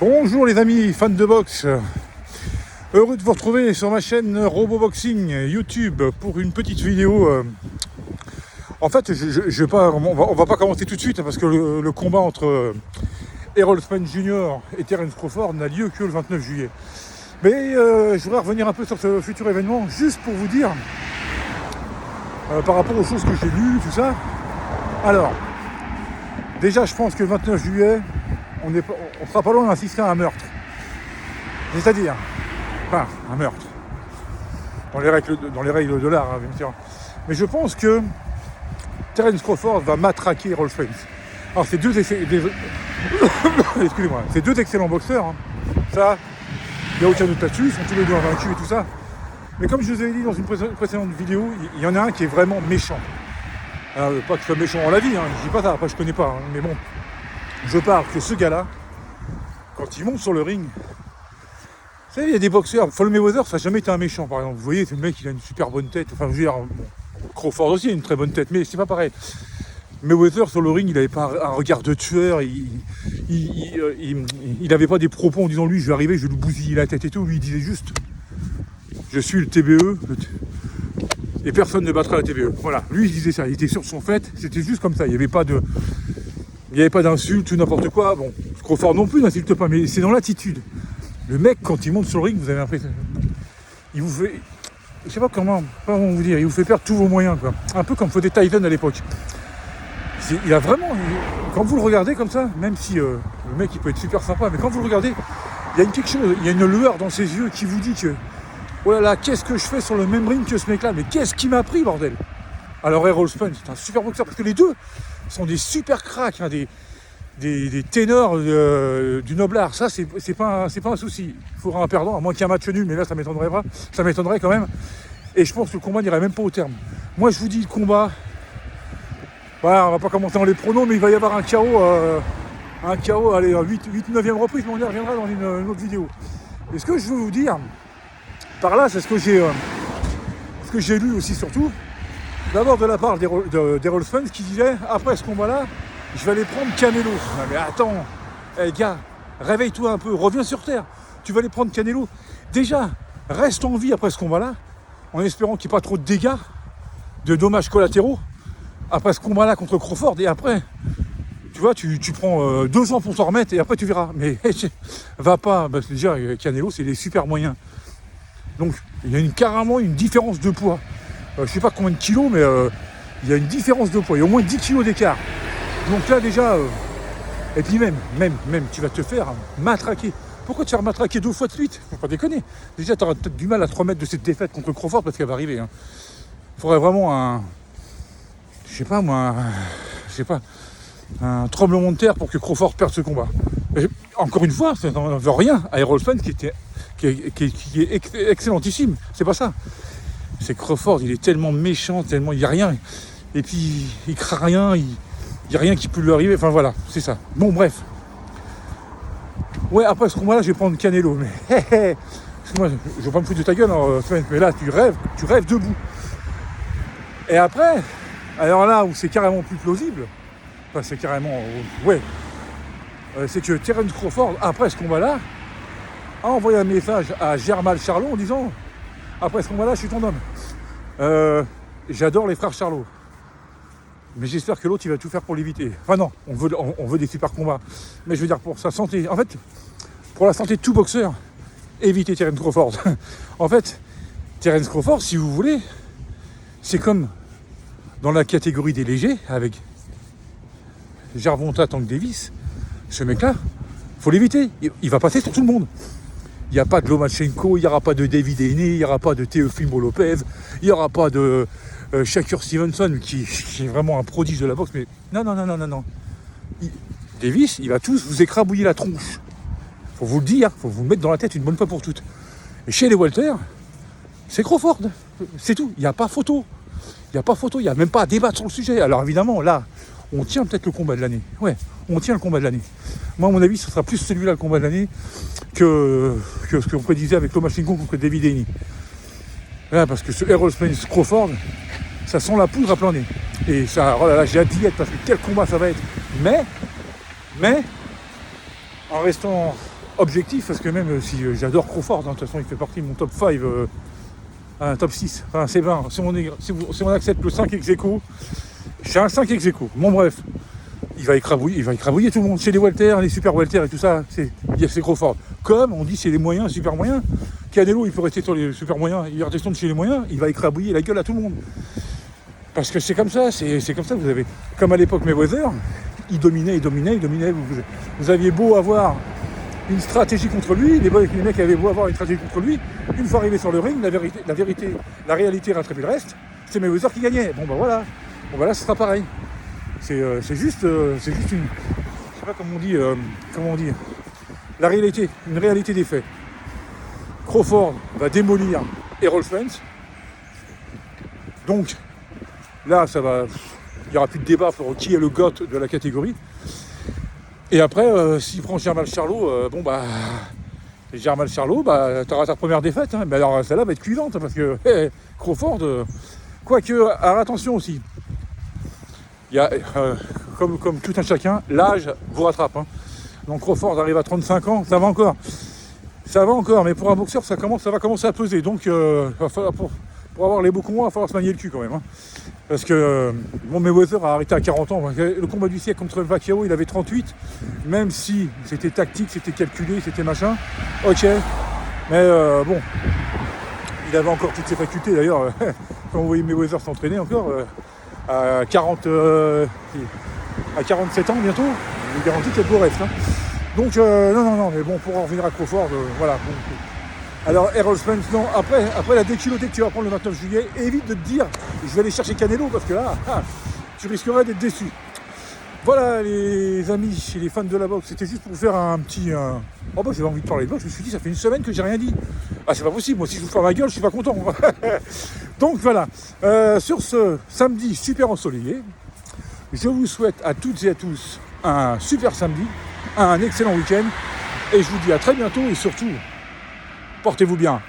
Bonjour les amis fans de boxe, heureux de vous retrouver sur ma chaîne Roboboxing YouTube pour une petite vidéo. En fait, on va pas commencer tout de suite parce que le combat entre Errol Spence Jr. et Terence Crawford n'a lieu que le 29 juillet. Mais je voudrais revenir un peu sur ce futur événement juste pour vous dire par rapport aux choses que j'ai lues, tout ça. Alors, déjà je pense que le 29 juillet, on sera pas loin d'assister à un meurtre. C'est-à-dire, enfin, un meurtre. Dans les règles de l'art, hein, bien sûr. Mais je pense que Terence Crawford va matraquer Errol Spence. Alors, c'est excusez-moi, c'est deux excellents boxeurs. Hein. Ça, il n'y a aucun doute là-dessus. Ils sont tous les deux invaincus et tout ça. Mais comme je vous avais dit dans une précédente vidéo, il y en a un qui est vraiment méchant. Alors, pas qu'il soit méchant dans la vie, hein, je dis pas ça, après je connais pas, hein, mais bon. Je parle que ce gars-là, quand il monte sur le ring, vous savez, il y a des boxeurs, Floyd Mayweather, ça n'a jamais été un méchant, par exemple. Vous voyez, c'est le mec, il a une super bonne tête. Enfin, je veux dire, bon, Crawford aussi a une très bonne tête, mais c'est pas pareil. Mayweather, sur le ring, il n'avait pas un regard de tueur, il n'avait pas des propos en disant, lui, je vais arriver, je vais lui bousiller la tête et tout. Lui, il disait juste, je suis le TBE, et personne ne battra la TBE. Voilà, lui, il disait ça, il était sur son fait, c'était juste comme ça, il n'y avait pas d'insultes ou n'importe quoi. Bon, Crawford non plus n'insulte pas, mais c'est dans l'attitude. Le mec, quand il monte sur le ring, vous avez l'impression... Il vous fait... Je sais pas comment vous dire, il vous fait perdre tous vos moyens, quoi. Un peu comme faisait Tyson à l'époque. Il a vraiment... Quand vous le regardez comme ça, même si le mec, il peut être super sympa, mais quand vous le regardez, il y a quelque chose, il y a une lueur dans ses yeux qui vous dit que... Oh là là, qu'est-ce que je fais sur le même ring que ce mec-là? Mais qu'est-ce qui m'a pris, bordel? Alors Errol Spence, c'est un super boxeur, parce que les deux sont des super cracks, hein, des ténors du noble art. Ça, c'est pas un souci. Il faudra un perdant, à moins qu'il y ait un match nul, mais là, ça m'étonnerait pas. Ça m'étonnerait quand même. Et je pense que le combat n'irait même pas au terme. Moi, je vous dis, le combat... Voilà, on va pas commenter dans les pronos, mais il va y avoir un KO, allez, 8-9e reprise, mais on y reviendra dans une autre vidéo. Et ce que je veux vous dire, par là, c'est ce que j'ai lu aussi, surtout, d'abord de la part d'Errol Spence qui disait, après ce combat-là, je vais aller prendre Canelo. Non mais attends, gars, réveille-toi un peu, reviens sur terre. Tu vas aller prendre Canelo. Déjà, reste en vie après ce combat-là, en espérant qu'il n'y ait pas trop de dégâts, de dommages collatéraux, après ce combat-là contre Crawford. Et après, tu vois, tu prends 2 ans pour t'en remettre et après tu verras. Mais va pas, parce que déjà, Canelo, c'est des super moyens. Donc, il y a carrément une différence de poids. Je sais pas combien de kilos, mais il y a une différence de poids. Il y a au moins 10 kilos d'écart. Donc là, déjà, et puis même, tu vas te faire matraquer. Pourquoi te faire matraquer 2 fois de suite? Faut pas déconner. Déjà, tu auras peut-être du mal à te remettre de cette défaite contre Crawford parce qu'elle va arriver. Il faudrait vraiment un tremblement de terre pour que Crawford perde ce combat. Et encore une fois, ça n'en veut rien à Errol Spence qui est excellentissime. C'est pas ça. C'est Crawford, il est tellement méchant, tellement il n'y a rien. Et puis il craint rien, il n'y a rien qui peut lui arriver. Enfin voilà, c'est ça. Bon bref. Ouais, après ce combat-là, je vais prendre Canelo. Mais moi, je vais pas me foutre de ta gueule, Spence, mais là, tu rêves debout. Et après, alors là où c'est carrément plus plausible, enfin c'est carrément. C'est que Terence Crawford, après ce combat-là, a envoyé un message à Jermall Charlo en disant après ce combat-là, je suis ton homme. J'adore les frères Charlo. Mais j'espère que l'autre, il va tout faire pour l'éviter. Enfin non, on veut des super combats. Mais je veux dire, pour sa santé, en fait, pour la santé de tout boxeur, évitez Terence Crawford. En fait, Terence Crawford, si vous voulez, c'est comme dans la catégorie des légers, avec Gervonta Tank Davis, ce mec-là, faut l'éviter. Il va passer sur tout le monde. Il n'y a pas de Lomachenko, il n'y aura pas de David Haney, il n'y aura pas de Teofimo Lopez, il n'y aura pas de Shakur Stevenson, qui est vraiment un prodige de la boxe. Mais non. Davis, il va tous vous écrabouiller la tronche. Faut vous le dire, faut vous le mettre dans la tête une bonne fois pour toutes. Et chez les Walter, c'est Crawford. C'est tout. Il n'y a pas photo. Il n'y a même pas à débattre sur le sujet. Alors évidemment, là, on tient peut-être le combat de l'année. Ouais, on tient le combat de l'année. Moi, à mon avis, ce sera plus celui-là, le combat de l'année, que ce qu'on prédisait avec Lomachenko contre David Haney. Là, parce que ce Errol Spence Crawford, ça sent la poudre à plein nez. Et ça, oh là là, j'ai hâte d'y être parce que quel combat ça va être. Mais, en restant objectif, parce que même si j'adore Crawford, hein, de toute façon il fait partie de mon top 5, top 6, enfin c'est 20, si on accepte le 5 ex-aequo, j'ai un 5 ex-aequo, bon bref, il va écrabouiller tout le monde, chez les welter, les super welter et tout ça, c'est Crawford. Comme on dit c'est les moyens, les super moyens, Canelo il peut rester sur les super moyens, il va redescendre chez les moyens, il va écrabouiller la gueule à tout le monde. Parce que c'est comme ça, c'est comme ça que vous avez, comme à l'époque Mayweather, il dominait. Vous aviez beau avoir une stratégie contre lui, les mecs avaient beau avoir une stratégie contre lui, une fois arrivé sur le ring, la réalité rattrapait le reste, c'est Mayweather qui gagnait. Bon bah voilà, là ce sera pareil. C'est juste une, je sais pas comment on dit, la réalité, une réalité des faits. Crawford va démolir Errol Spence, donc là il n'y aura plus de débat pour qui est le GOAT de la catégorie. Et après, s'il prend Jermall Charlo, Jermall Charlo, t'auras ta première défaite, hein. Mais alors celle-là va être cuisante, parce que Crawford, quoique, alors attention aussi, il y a, comme tout un chacun, l'âge vous rattrape, hein. Donc Crawford arrive à 35 ans, ça va encore, mais pour un boxeur, ça va commencer à peser, donc pour avoir les beaux cons, il va falloir se manier le cul quand même, hein. Parce que Mayweather a arrêté à 40 ans. Le combat du siècle contre Pacquiao, il avait 38. Même si c'était tactique, c'était calculé, c'était machin. Ok. Mais bon, il avait encore toutes ses facultés d'ailleurs. Quand vous voyez Mayweather s'entraîner encore, à 47 ans bientôt, je vous garantis qu'il y a de beau reste. Hein. Donc non, mais bon, pour en revenir à Crawford, voilà. Bon. Alors Errol Spence, non, après la déculottée que tu vas prendre le 29 juillet, évite de te dire je vais aller chercher Canelo, parce que là, tu risquerais d'être déçu. Voilà les amis et les fans de la boxe, c'était juste pour vous faire un petit... j'avais envie de parler de boxe, je me suis dit ça fait une semaine que j'ai rien dit. Ah c'est pas possible, moi si je vous ferme ma gueule, je suis pas content. Donc voilà, sur ce samedi super ensoleillé, je vous souhaite à toutes et à tous un super samedi, un excellent week-end, et je vous dis à très bientôt, et surtout, portez-vous bien.